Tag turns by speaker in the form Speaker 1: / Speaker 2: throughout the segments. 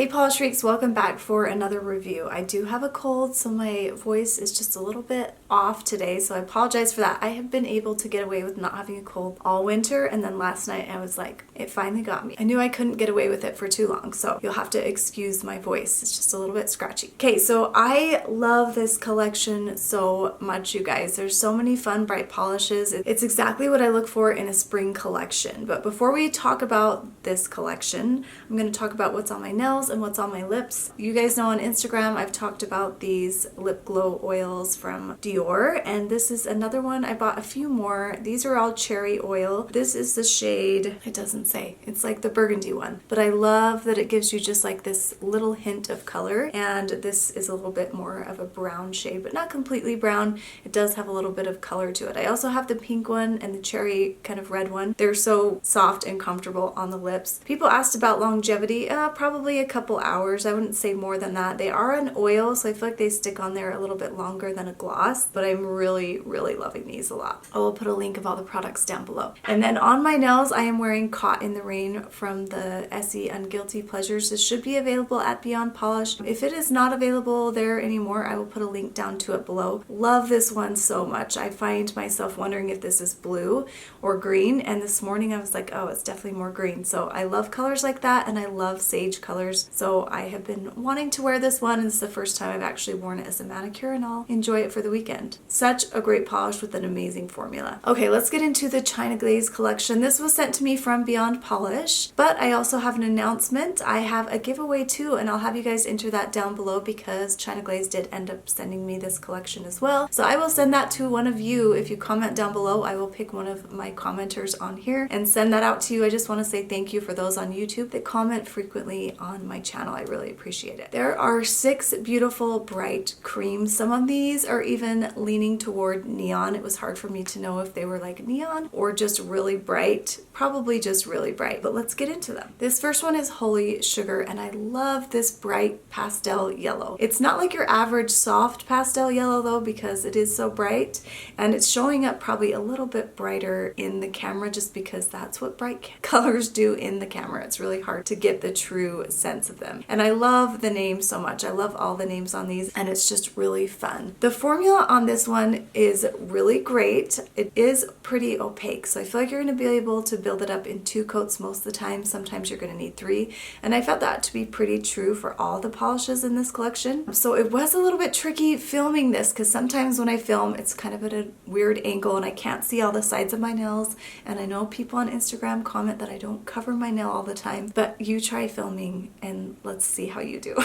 Speaker 1: Hey Polish Freaks, welcome back for another review. I do have a cold, so my voice is just a little bit off today, so I apologize for that. I have been able to get away with not having a cold all winter, and then last night I was like, it finally got me. I knew I couldn't get away with it for too long, so you'll have to excuse my voice. It's just a little bit scratchy. Okay, so I love this collection so much, you guys. There's so many fun, bright polishes. It's exactly what I look for in a spring collection. But before we talk about this collection, I'm going to talk about what's on my nails and what's on my lips. You guys know on Instagram I've talked about these lip glow oils from Dior, and this is another one. I bought a few more. These are all cherry oil. This is the shade, it doesn't say, it's like the burgundy one, but I love that it gives you just like this little hint of color, and this is a little bit more of a brown shade, but not completely brown. It does have a little bit of color to it. I also have the pink one and the cherry kind of red one. They're so soft and comfortable on the lips. People asked about longevity. Probably a couple hours. I wouldn't say more than that. They are an oil, so I feel like they stick on there a little bit longer than a gloss, but I'm really loving these a lot. I will put a link of all the products down below. And then on my nails, I am wearing Caught in the Rain from the Essie Unguilty Pleasures. This should be available at Beyond Polish. If it is not available there anymore, I will put a link down to it below. Love this one so much. I find myself wondering if this is blue or green, and this morning I was like, oh, it's definitely more green. So I love colors like that, and I love sage colors. So I have been wanting to wear this one, and this is the first time I've actually worn it as a manicure, and I'll enjoy it for the weekend. Such a great polish with an amazing formula. Okay, let's get into the China Glaze collection. This was sent to me from Beyond Polish, but I also have an announcement. I have a giveaway too, and I'll have you guys enter that down below because China Glaze did end up sending me this collection as well. So I will send that to one of you. If you comment down below, I will pick one of my commenters on here and send that out to you. I just want to say thank you for those on YouTube that comment frequently on my channel. I really appreciate it. There are 6 beautiful bright creams. Some of these are even leaning toward neon. It was hard for me to know if they were like neon or just really bright. Probably just really bright, but let's get into them. This first one is Holy Sugar, and I love this bright pastel yellow. It's not like your average soft pastel yellow though, because it is so bright, and it's showing up probably a little bit brighter in the camera just because that's what bright colors do in the camera. It's really hard to get the true sense of them. And I love the names so much. I love all the names on these, and it's just really fun. The formula on this one is really great. It is pretty opaque, so I feel like you're going to be able to build it up in 2 coats most of the time. Sometimes you're going to need 3, and I felt that to be pretty true for all the polishes in this collection. So it was a little bit tricky filming this because sometimes when I film it's kind of at a weird angle and I can't see all the sides of my nails, and I know people on Instagram comment that I don't cover my nail all the time, but you try filming and let's see how you do.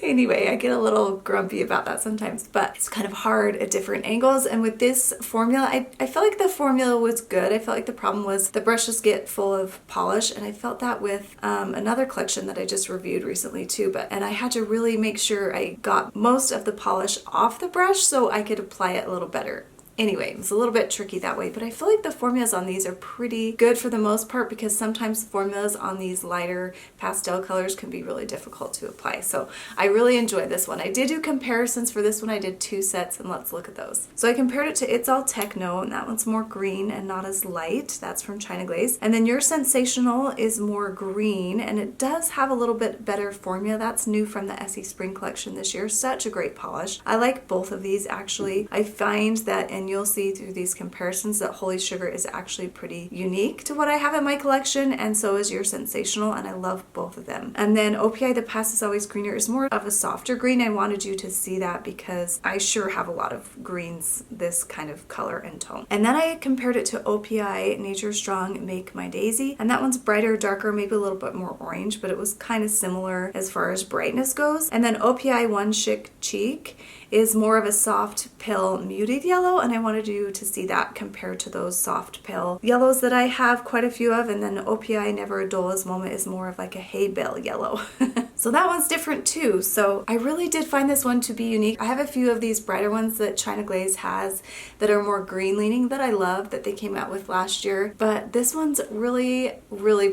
Speaker 1: Anyway, I get a little grumpy about that sometimes, but it's kind of hard at different angles. And with this formula, I felt like the formula was good. I felt like the problem was the brushes get full of polish, and I felt that with another collection that I just reviewed recently too. And I had to really make sure I got most of the polish off the brush so I could apply it a little better. Anyway, it was a little bit tricky that way, but I feel like the formulas on these are pretty good for the most part because sometimes formulas on these lighter pastel colors can be really difficult to apply. So I really enjoyed this one. I did do comparisons for this one. I did 2 sets, and let's look at those. So I compared it to It's All Techno, and that one's more green and not as light. That's from China Glaze. And then Your Sensational is more green, and it does have a little bit better formula. That's new from the Essie Spring collection this year. Such a great polish. I like both of these actually. I find that, and you'll see through these comparisons, that Holy Sugar is actually pretty unique to what I have in my collection, and so is Your Sensational, and I love both of them. And then OPI The Past Is Always Greener is more of a softer green. I wanted you to see that because I sure have a lot of greens this kind of color and tone. And then I compared it to OPI Nature Strong Make My Daisy, and that one's brighter, darker, maybe a little bit more orange, but it was kind of similar as far as brightness goes. And then OPI One Chic Cheek is more of a soft pale muted yellow, and I wanted you to see that compared to those soft pale yellows that I have quite a few of. And then OPI Never a Dull's Moment is more of like a hay bale yellow. So that one's different too. So I really did find this one to be unique. I have a few of these brighter ones that China Glaze has that are more green leaning that I love that they came out with last year, but this one's really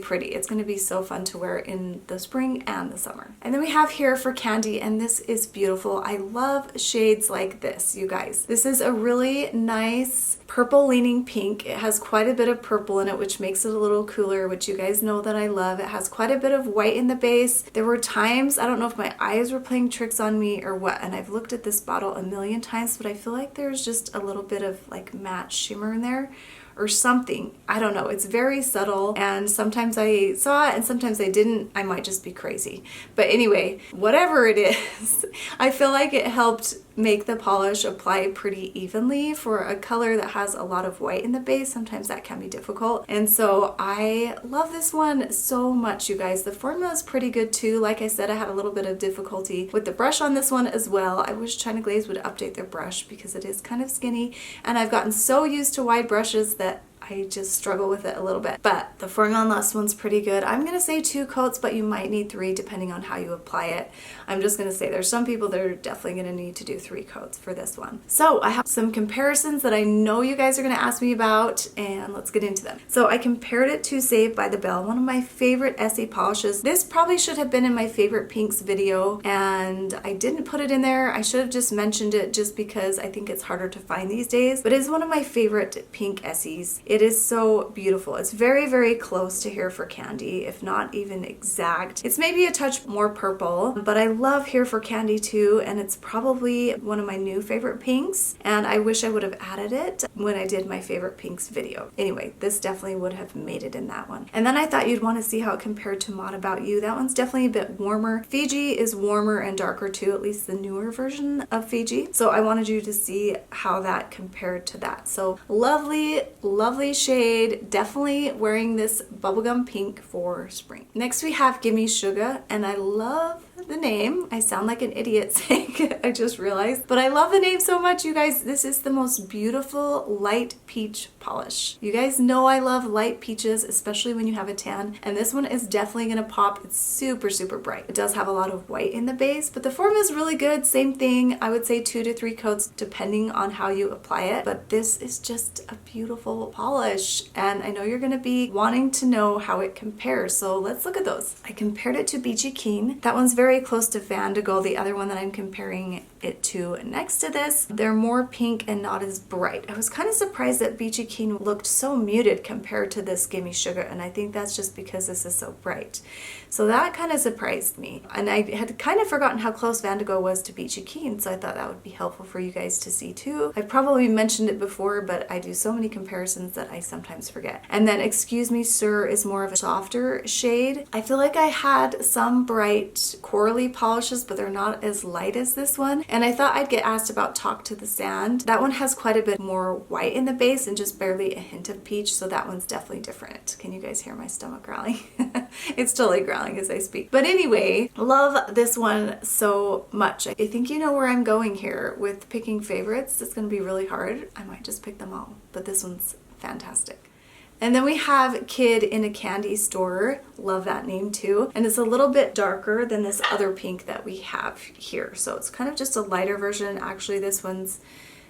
Speaker 1: pretty. It's going to be so fun to wear in the spring and the summer. And then we have here for Candy, and this is beautiful. I love shades like this, you guys. This is a really nice purple leaning pink. It has quite a bit of purple in it, which makes it a little cooler, which you guys know that I love. It has quite a bit of white in the base. There were times, I don't know if my eyes were playing tricks on me or what, and I've looked at this bottle a million times, but I feel like there's just a little bit of like matte shimmer in there or something. I don't know. It's very subtle, and sometimes I saw it and sometimes I didn't. I might just be crazy. But anyway, whatever it is, I feel like it helped make the polish apply pretty evenly. For a color that has a lot of white in the base, sometimes that can be difficult. And so I love this one so much, you guys. The formula is pretty good too. Like I said, I had a little bit of difficulty with the brush on this one as well. I wish China Glaze would update their brush because it is kind of skinny, and I've gotten so used to wide brushes that I just struggle with it a little bit. But the formula on this one's pretty good. I'm gonna say 2 coats, but you might need 3 depending on how you apply it. I'm just gonna say there's some people that are definitely gonna need to do 3 coats for this one. So I have some comparisons that I know you guys are gonna ask me about, and let's get into them. So I compared it to Saved by the Bell, one of my favorite Essie polishes. This probably should have been in my favorite pinks video, and I didn't put it in there. I should have just mentioned it just because I think it's harder to find these days, but it's one of my favorite pink Essies. It is so beautiful. It's very, very close to Here for Candy, if not even exact. It's maybe a touch more purple, but I love Here for Candy too, and it's probably one of my new favorite pinks, and I wish I would have added it when I did my favorite pinks video. Anyway, this definitely would have made it in that one. And then I thought you'd want to see how it compared to Mod About You. That one's definitely a bit warmer. Fiji is warmer and darker too, at least the newer version of Fiji. So I wanted you to see how that compared to that. So lovely, lovely shade. Definitely wearing this bubblegum pink for spring. Next we have Me Suga, and I love the name. I sound like an idiot saying it, I just realized, but I love the name so much, you guys. This is the most beautiful light peach polish. You guys know I love light peaches, especially when you have a tan, and this one is definitely gonna pop. It's super, super bright. It does have a lot of white in the base, but the formula is really good. Same thing, I would say 2 to 3 coats depending on how you apply it, but this is just a beautiful polish, and I know you're gonna be wanting to know how it compares, so let's look at those. I compared it to Beachy Keen. That one's very close to Vandigo, the other one that I'm comparing it to next to this. They're more pink and not as bright. I was kind of surprised that Beachy Keen looked so muted compared to this Gimme Sugar, and I think that's just because this is so bright. So that kind of surprised me. And I had kind of forgotten how close Vandigo was to Beachy Keen, so I thought that would be helpful for you guys to see too. I probably mentioned it before, but I do so many comparisons that I sometimes forget. And then Excuse Me Sir is more of a softer shade. I feel like I had some bright corally polishes, but they're not as light as this one. And I thought I'd get asked about Talk to the Sand. That one has quite a bit more white in the base and just barely a hint of peach, so that one's definitely different. Can you guys hear my stomach growling? It's totally growling as I speak. But anyway, love this one so much. I think you know where I'm going here with picking favorites. It's gonna be really hard. I might just pick them all, but this one's fantastic. And then we have Kid in a Candy Store. Love that name too. And it's a little bit darker than this other pink that we have here. So it's kind of just a lighter version. Actually, this one's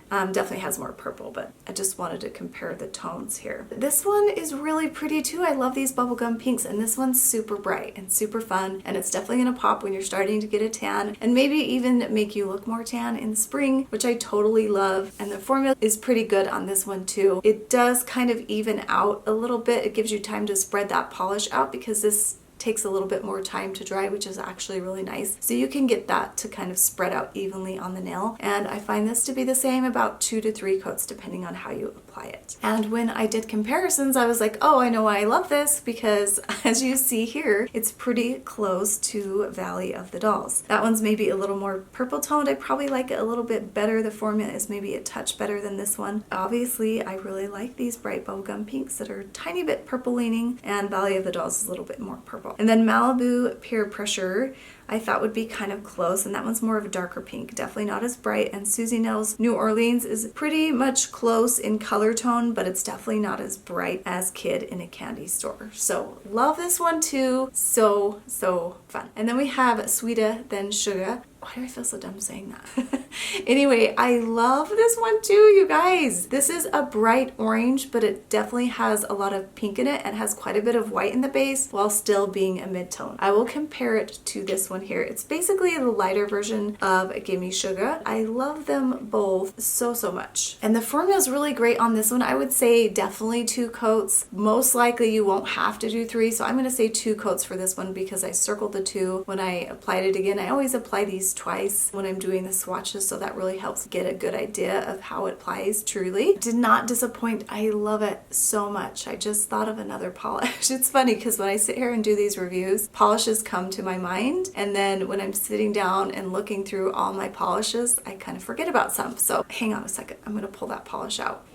Speaker 1: definitely has more purple, but I just wanted to compare the tones here. This one is really pretty too. I love these bubblegum pinks, and this one's super bright and super fun, and it's definitely gonna pop when you're starting to get a tan, and maybe even make you look more tan in the spring, which I totally love. And the formula is pretty good on this one too. It does kind of even out a little bit. It gives you time to spread that polish out because this takes a little bit more time to dry, which is actually really nice. So you can get that to kind of spread out evenly on the nail. And I find this to be the same, about 2 to 3 coats depending on how you apply it. And when I did comparisons, I was like, oh, I know why I love this, because as you see here, it's pretty close to Valley of the Dolls. That one's maybe a little more purple toned. I probably like it a little bit better. The formula is maybe a touch better than this one. Obviously, I really like these bright bubblegum pinks that are a tiny bit purple leaning, and Valley of the Dolls is a little bit more purple. And then Malibu Peer Pressure I thought would be kind of close, and that one's more of a darker pink, definitely not as bright. And Susie Nell's New Orleans is pretty much close in color tone, but it's definitely not as bright as Kid in a Candy Store. So love this one too. So fun. And then we have Sweeter Than Sugar. Why do I feel so dumb saying that? Anyway, I love this one too, you guys. This is a bright orange, but it definitely has a lot of pink in it and has quite a bit of white in the base while still being a mid-tone. I will compare it to this one here. It's basically the lighter version of Me Suga. I love them both so much. And the formula is really great on this one. I would say definitely 2 coats. Most likely you won't have to do 3, so I'm going to say 2 coats for this one because I circled the 2 when I applied it again. I always apply these twice when I'm doing the swatches, so that really helps get a good idea of how it applies truly. Did not disappoint. I love it so much. I just thought of another polish. It's funny because when I sit here and do these reviews, polishes come to my mind, and then when I'm sitting down and looking through all my polishes, I kind of forget about some. So hang on a second. I'm going to pull that polish out.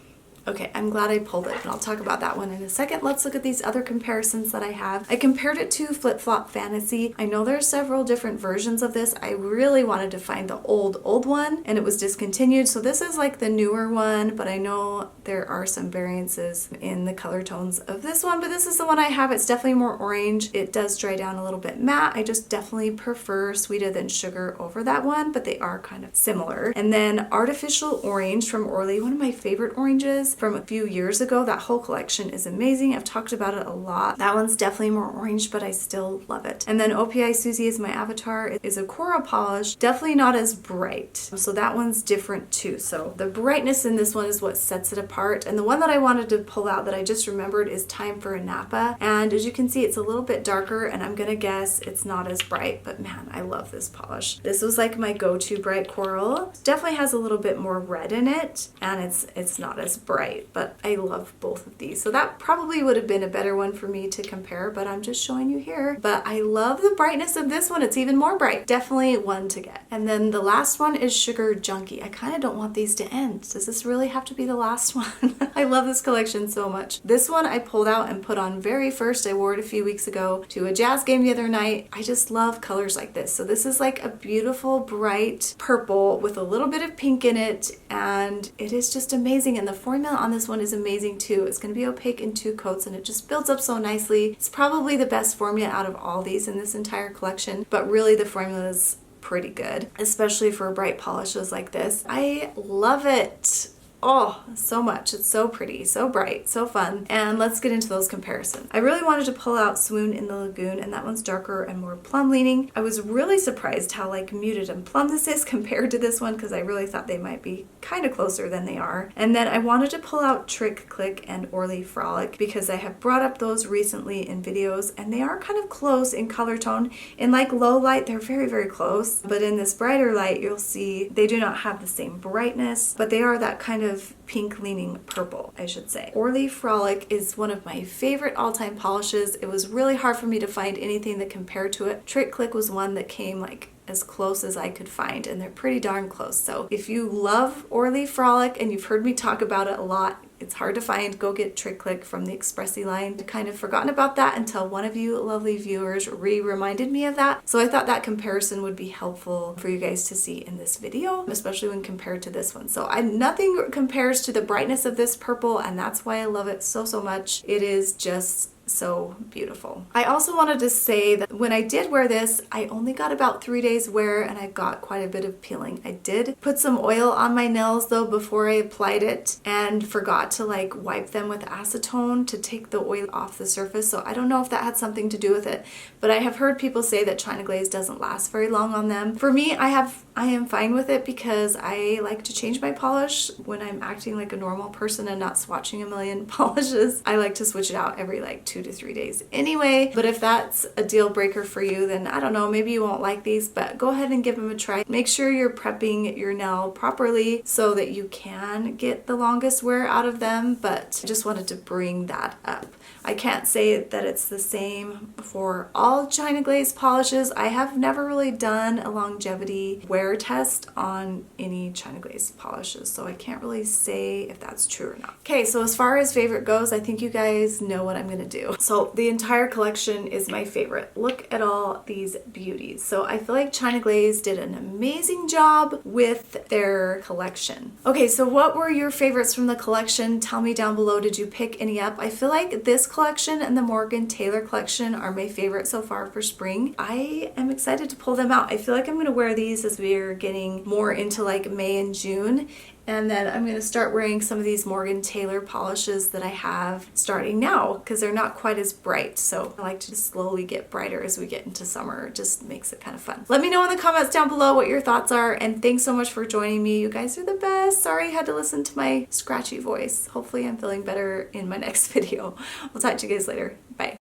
Speaker 1: Okay, I'm glad I pulled it, and I'll talk about that one in a second. Let's look at these other comparisons that I have. I compared it to Flip Flop Fantasy. I know there's several different versions of this. I really wanted to find the old one, and it was discontinued. So this is like the newer one, but I know there are some variances in the color tones of this one, but this is the one I have. It's definitely more orange. It does dry down a little bit matte. I just definitely prefer Sweeter Than Sugar over that one, but they are kind of similar. And then Artificial Orange from Orly, one of my favorite oranges from a few years ago. That whole collection is amazing. I've talked about it a lot. That one's definitely more orange, but I still love it. And then OPI Susie is my avatar. It is a coral polish, definitely not as bright. So that one's different too. So the brightness in this one is what sets it apart. And the one that I wanted to pull out that I just remembered is Time for a Napa. And as you can see, it's a little bit darker, and I'm gonna guess it's not as bright, but man, I love this polish. This was like my go-to bright coral. It definitely has a little bit more red in it, and it's not as bright. But I love both of these. So that probably would have been a better one for me to compare, but I'm just showing you here. But I love the brightness of this one. It's even more bright. Definitely one to get. And then the last one is Sugar Junkie. I kind of don't want these to end. Does this really have to be the last one? I love this collection so much. This one I pulled out and put on very first. I wore it a few weeks ago to a jazz game the other night. I just love colors like this. So this is like a beautiful bright purple with a little bit of pink in it, and it is just amazing. And the formula on this one is amazing too. It's going to be opaque in 2 coats, and it just builds up so nicely. It's probably the best formula out of all these in this entire collection, but really the formula is pretty good, especially for bright polishes like this. I love it. Oh, so much. It's so pretty, so bright, so fun. And let's get into those comparisons. I really wanted to pull out Swoon in the Lagoon, and that one's darker and more plum leaning. I was really surprised how like muted and plum this is compared to this one, because I really thought they might be kind of closer than they are. And then I wanted to pull out Trick Click and Orly Frolic because I have brought up those recently in videos, and they are kind of close in color tone. In like low light, they're very close, but in this brighter light, you'll see they do not have the same brightness, but they are that kind of pink leaning purple, I should say. Orly Frolic is one of my favorite all-time polishes. It was really hard for me to find anything that compared to it. Trick Click was one that came like as close as I could find, and they're pretty darn close. So if you love Orly Frolic and you've heard me talk about it a lot, it's hard to find, go get Trick Click from the Expressi line. I'd kind of forgotten about that until one of you lovely viewers reminded me of that. So I thought that comparison would be helpful for you guys to see in this video, especially when compared to this one. So nothing compares to the brightness of this purple, and that's why I love it so much. It is just so beautiful. I also wanted to say that when I did wear this, I only got about 3 days wear, and I got quite a bit of peeling. I did put some oil on my nails though before I applied it, and forgot to like wipe them with acetone to take the oil off the surface. So I don't know if that had something to do with it, but I have heard people say that China Glaze doesn't last very long on them. For me, I am fine with it because I like to change my polish when I'm acting like a normal person and not swatching a million polishes. I like to switch it out every like 2 to 3 days anyway. But if that's a deal breaker for you, then I don't know, maybe you won't like these, but go ahead and give them a try. Make sure you're prepping your nail properly so that you can get the longest wear out of them, but I just wanted to bring that up. I can't say that it's the same for all China Glaze polishes. I have never really done a longevity wear test on any China Glaze polishes, so I can't really say if that's true or not. Okay, so as far as favorite goes, I think you guys know what I'm gonna do. So the entire collection is my favorite. Look at all these beauties. So I feel like China Glaze did an amazing job with their collection. Okay, so what were your favorites from the collection? Tell me down below. Did you pick any up? I feel like this this collection and the Morgan Taylor collection are my favorite so far for spring. I am excited to pull them out. I feel like I'm going to wear these as we're getting more into like May and June. And then I'm going to start wearing some of these Morgan Taylor polishes that I have starting now because they're not quite as bright. So I like to just slowly get brighter as we get into summer. It just makes it kind of fun. Let me know in the comments down below what your thoughts are. And thanks so much for joining me. You guys are the best. Sorry you had to listen to my scratchy voice. Hopefully I'm feeling better in my next video. We'll talk to you guys later. Bye.